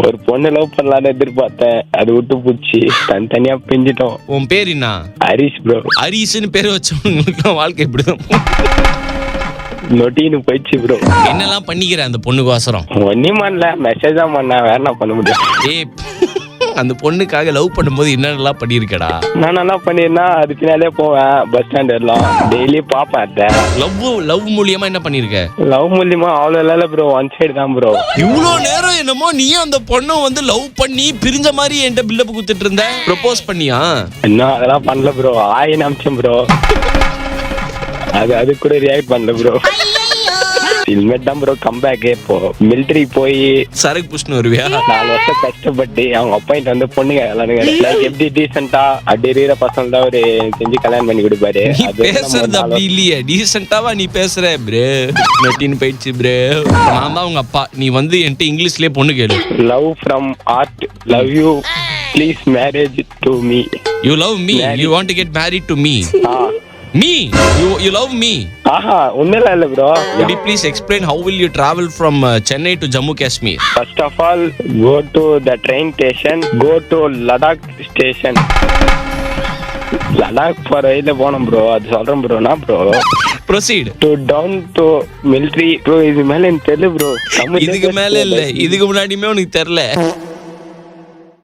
ஒரு பொண்ணு லவ் பண்ணலான்னு எதிர்பார்த்தேன், அது விட்டு போச்சு, தனித்தனியா பிஞ்சிட்டோம். உன் பேர் என்ன? ஹரிஷ் ப்ரோ. ஹரிஷ்னு பேர் வச்சவங்களுக்கு வாழ்க்கை இப்படிதான். நொட்டின்னு போயிடுச்சு ப்ரோ. என்னெல்லாம் பண்ணிக்கிற அந்த பொண்ணுக்கோசரம்? ஒன்னும் பண்ணல, மெசேஜ் தான் பண்ண, வேற என்ன பண்ண முடியும்? ஏய், அந்த பொண்ணுக்காக லவ் பண்ணும்போது என்னென்னலாம் பண்ணியிருக்கடா? நான் என்ன பண்ணிருந்தா அது பின்னாலே போவேன், பஸ் ஸ்டாண்ட் எல்லாம் டெய்லி பாப்பேன். லவ் மூலியமா என்ன பண்ணிருக்க? லவ் மூலியமா அவ்வளவு இல்ல ப்ரோ, ஒன் சைடு தான் ப்ரோ. இவ்வளோ நேரம் என்னமோ நீயும் அந்த பொண்ணும் வந்து லவ் பண்ணி பிரிஞ்ச மாதிரி என்கிட்ட பில்டப் குடுத்துட்டு இருந்த. ப்ரொபோஸ் பண்ணியா? இன்னும் அதெல்லாம் பண்ணல ப்ரோ, ஆயின்னு அமிச்சேன் ப்ரோ. அது கூட ரியாக்ட் பண்ணல ப்ரோ. இனிமேட் தான் ப்ரோ கம்பேக். இப்போ மிலிட்டரி போய் சரக்கு புஷ்னு வருவியா? 4 வருஷம் கஷ்டப்பட்டு அவங்க அப்பாயிண்ட் வந்து பொண்ணுங்க எல்லாரும் எப்படி டீசெண்டா அப்படி இருக்கிற பசங்க தான் ஒரு செஞ்சு கல்யாணம் பண்ணி கொடுப்பாரு. நீ பேசுறது அப்படி இல்லையே, டீசெண்டாவா நீ பேசுற ப்ரோ. நெட்டின்னு போயிடுச்சு ப்ரோ. நான் தான் உங்க அப்பா, நீ வந்து என்கிட்ட இங்கிலீஷ்லயே பொண்ணு கேளு. Love from heart, love you, please marriage to me. You love me, you want to get married to me. Me? You love me? ஆஹா, ஒண்ணுல இல்ல bro. Could you please explain how will you travel from Chennai to Jammu Kashmir? First of all, go to the train station, go to Ladakh station. Ladakh போற வழியில போனோம் bro, அது சொல்றேன் bro. நான் bro proceed to down to military bro. இது மேல எனக்கு தெரியல bro. இதுக்கு மேல இல்ல, இதுக்கு முன்னாடியுமே உனக்கு தெரியல.